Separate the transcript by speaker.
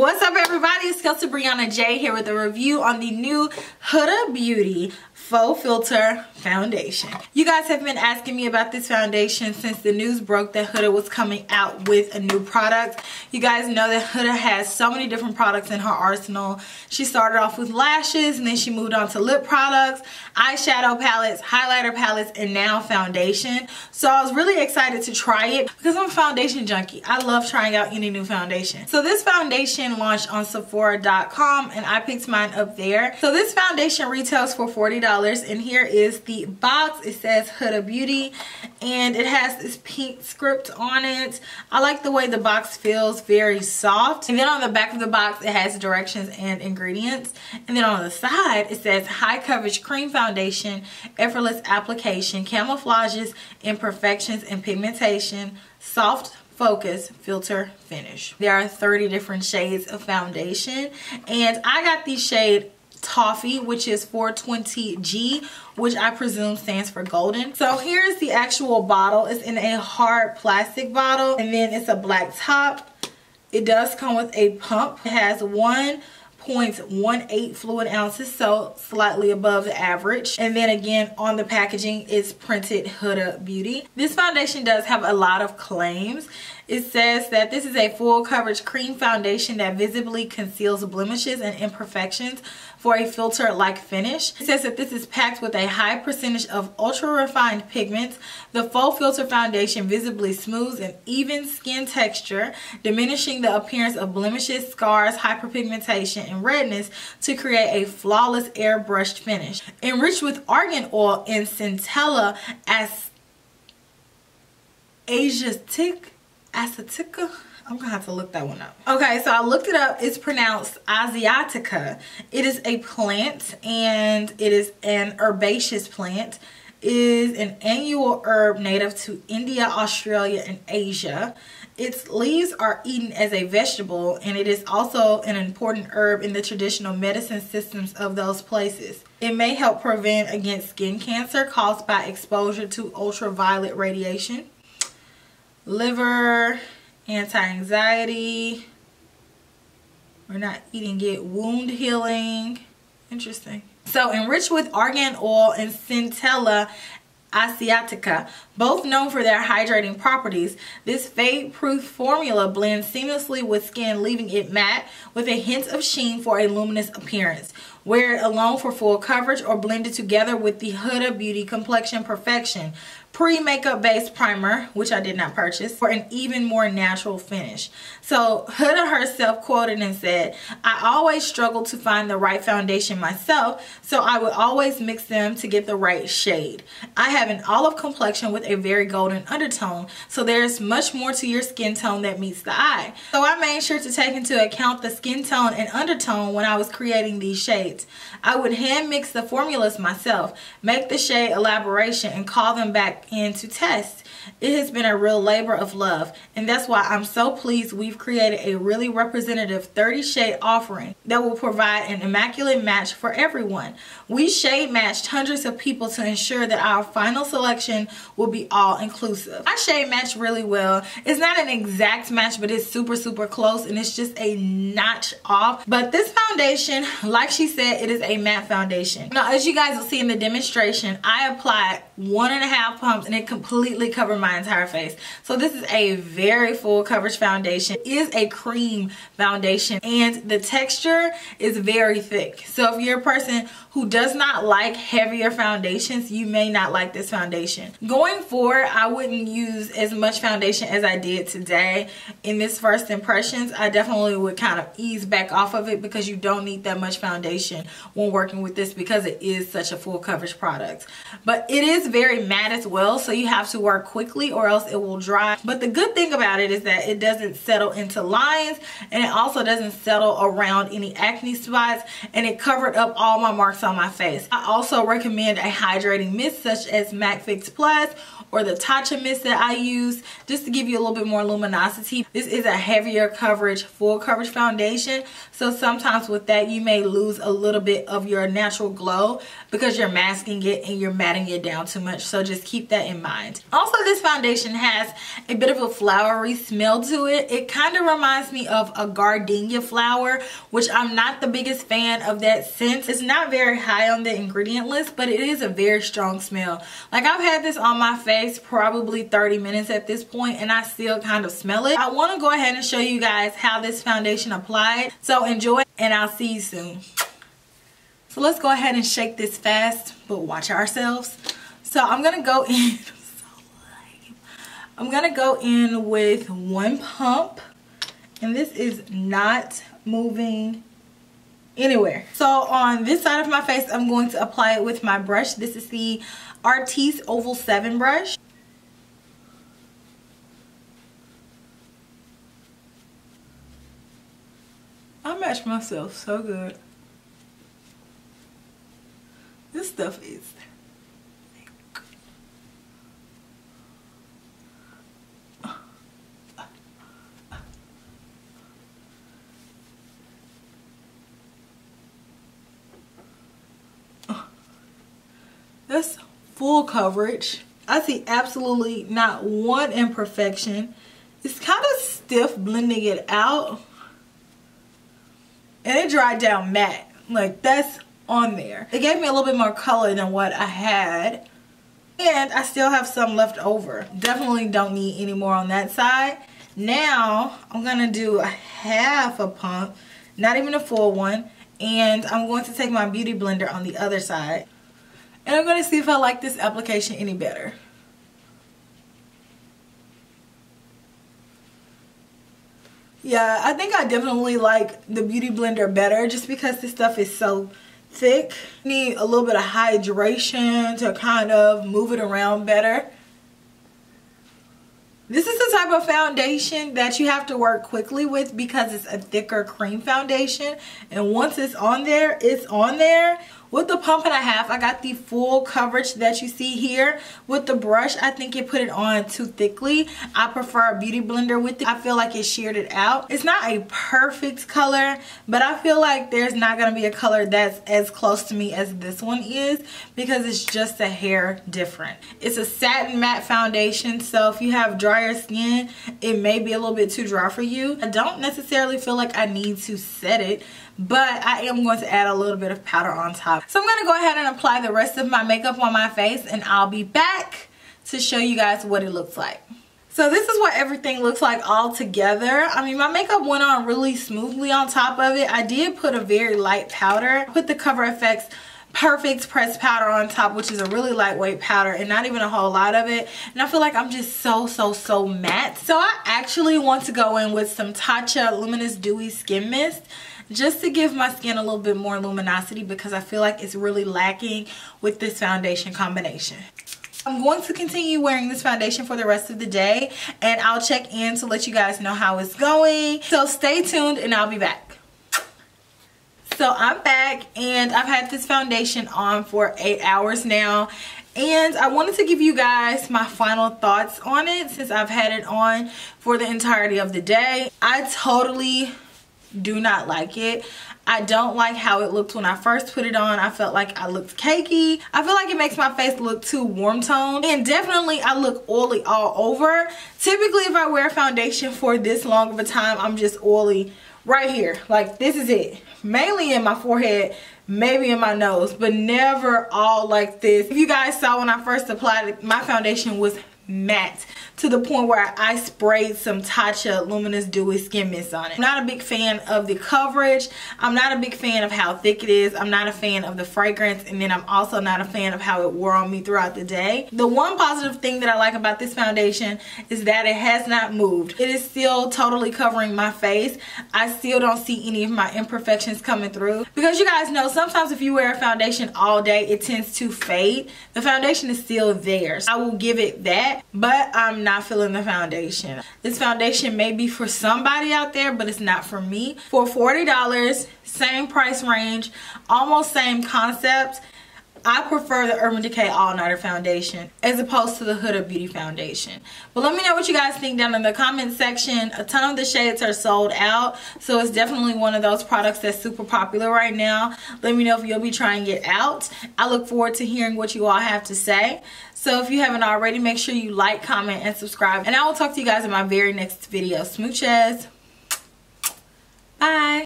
Speaker 1: What's up, everybody? It's KelseeBrianaJai here with a review on the new Huda Beauty Faux Filter Foundation. You guys have been asking me about this foundation since the news broke that Huda was coming out with a new product. You guys know that Huda has so many different products in her arsenal. She started off with lashes, and then she moved on to lip products, eyeshadow palettes, highlighter palettes, and now foundation. So I was really excited to try it because I'm a foundation junkie. I love trying out any new foundation. So this foundation launched on Sephora.com, and I picked mine up there. So this foundation retails for $40. And here is the box. It says Huda Beauty and it has this pink script on it. I like the way the box feels, very soft. And then on the back of the box it has directions and ingredients. And then on the side it says high coverage cream foundation, effortless application, camouflages, imperfections and pigmentation, soft focus, filter, finish. There are 30 different shades of foundation and I got the shade Toffee, which is 420G, which I presume stands for golden. So here's the actual bottle. It's in a hard plastic bottle and then it's a black top. It does come with a pump. It has 1.18 fluid ounces, so slightly above the average. And then again on the packaging it's printed Huda Beauty. This foundation does have a lot of claims. It says that this is a full coverage cream foundation that visibly conceals blemishes and imperfections for a filter-like finish. It says that this is packed with a high percentage of ultra-refined pigments. The Faux Filter Foundation visibly smooths an even skin texture, diminishing the appearance of blemishes, scars, hyperpigmentation, and redness to create a flawless airbrushed finish. Enriched with argan oil and centella acetica. I'm gonna have to look that one up. Okay, so I looked it up. It's pronounced Asiatica. It is a plant and it is an herbaceous plant. It is an annual herb native to India, Australia, and Asia. Its leaves are eaten as a vegetable and it is also an important herb in the traditional medicine systems of those places. It may help prevent against skin cancer caused by exposure to ultraviolet radiation, liver, anti-anxiety, we're not eating it, wound healing. Interesting. So enriched with argan oil and centella asiatica, both known for their hydrating properties, this fade-proof formula blends seamlessly with skin, leaving it matte with a hint of sheen for a luminous appearance. Wear it alone for full coverage or blend it together with the Huda Beauty Complexion Perfection pre-makeup based primer, which I did not purchase, for an even more natural finish. So Huda herself quoted and said, "I always struggled to find the right foundation myself, so I would always mix them to get the right shade. I have an olive complexion with a very golden undertone, so there's much more to your skin tone that meets the eye. So I made sure to take into account the skin tone and undertone when I was creating these shades. I would hand mix the formulas myself, make the shade elaboration, and call them back in to test. It has been a real labor of love, and that's why I'm so pleased we've created a really representative 30 shade offering that will provide an immaculate match for everyone. We shade matched hundreds of people to ensure that our final selection will be all inclusive." I shade match really well. It's not an exact match, but it's super close and it's just a notch off. But this foundation, like she said, it is a matte foundation. Now, as you guys will see in the demonstration, I applied 1.5 pumps and it completely covered my entire face. So this is a very full coverage foundation. It is a cream foundation and the texture is very thick. So if you're a person who does not like heavier foundations, you may not like this foundation. Going forward, I wouldn't use as much foundation as I did today. In this first impressions, I definitely would kind of ease back off of it because you don't need that much foundation when working with this because it is such a full coverage product. But it is very matte as well, so you have to work quickly or else it will dry. But the good thing about it is that it doesn't settle into lines and it also doesn't settle around any acne spots, and it covered up all my marks on my face. I also recommend a hydrating mist such as MAC Fix Plus or the Tatcha mist that I use, just to give you a little bit more luminosity. This is a heavier coverage, full coverage foundation, so sometimes with that you may lose a little bit of your natural glow because you're masking it and you're matting it down too much, so just keep that in mind. Also, this foundation has a bit of a flowery smell to it. It kind of reminds me of a gardenia flower, which I'm not the biggest fan of that scent. It's not very high on the ingredient list, but it is a very strong smell. Like, I've had this on my face probably 30 minutes at this point and I still kind of smell it. I want to go ahead and show you guys how this foundation applied, so enjoy and I'll see you soon. So let's go ahead and shake this fast but watch ourselves. So I'm gonna go in I'm gonna go in with one pump, and this is not moving anywhere. So on this side of my face, I'm going to apply it with my brush. This is the Artis Oval 7 brush. I match myself so good. This stuff is thick. That's full coverage. I see absolutely not one imperfection. It's kind of stiff blending it out. And it dried down matte. Like, that's on there. It gave me a little bit more color than what I had. And I still have some left over. Definitely don't need any more on that side. Now, I'm going to do a half a pump. Not even a full one. And I'm going to take my beauty blender on the other side. And I'm going to see if I like this application any better. Yeah, I think I definitely like the beauty blender better just because this stuff is so thick. Need a little bit of hydration to kind of move it around better. This is the type of foundation that you have to work quickly with because it's a thicker cream foundation. And once it's on there, it's on there. With the pump and a half, I got the full coverage that you see here. With the brush, I think it put it on too thickly. I prefer a beauty blender with it. I feel like it sheared it out. It's not a perfect color, but I feel like there's not going to be a color that's as close to me as this one is because it's just a hair different. It's a satin matte foundation, so if you have drier skin, it may be a little bit too dry for you. I don't necessarily feel like I need to set it, but I am going to add a little bit of powder on top. So I'm going to go ahead and apply the rest of my makeup on my face, and I'll be back to show you guys what it looks like. So this is what everything looks like all together. I mean, my makeup went on really smoothly on top of it. I did put a very light powder. I put the Cover FX Perfect pressed powder on top, which is a really lightweight powder and not even a whole lot of it, and I feel like I'm just so matte. So I actually want to go in with some Tatcha Luminous Dewy Skin Mist just to give my skin a little bit more luminosity because I feel like it's really lacking with this foundation combination. I'm going to continue wearing this foundation for the rest of the day, and I'll check in to let you guys know how it's going. So stay tuned and I'll be back. So I'm back and I've had this foundation on for 8 hours now, and I wanted to give you guys my final thoughts on it since I've had it on for the entirety of the day. I totally do not like it. I don't like how it looked when I first put it on. I felt like I looked cakey. I feel like it makes my face look too warm toned, and definitely I look oily all over. Typically if I wear foundation for this long of a time, I'm just oily right here. Like, this is it. Mainly in my forehead, maybe in my nose, but never all like this. If you guys saw when I first applied it, my foundation was matte to the point where I sprayed some Tatcha Luminous Dewy Skin Mist on it. I'm not a big fan of the coverage. I'm not a big fan of how thick it is. I'm not a fan of the fragrance, and then I'm also not a fan of how it wore on me throughout the day. The one positive thing that I like about this foundation is that it has not moved. It is still totally covering my face. I still don't see any of my imperfections coming through, because you guys know sometimes if you wear a foundation all day, it tends to fade. The foundation is still there, so I will give it that, but I'm not feeling the foundation. This foundation may be for somebody out there, but it's not for me. For $40, same price range, almost same concept, I prefer the Urban Decay All Nighter Foundation as opposed to the Huda Beauty Foundation. But let me know what you guys think down in the comment section. A ton of the shades are sold out, so it's definitely one of those products that's super popular right now. Let me know if you'll be trying it out. I look forward to hearing what you all have to say. So if you haven't already, make sure you like, comment, and subscribe. And I will talk to you guys in my very next video. Smooches. Bye.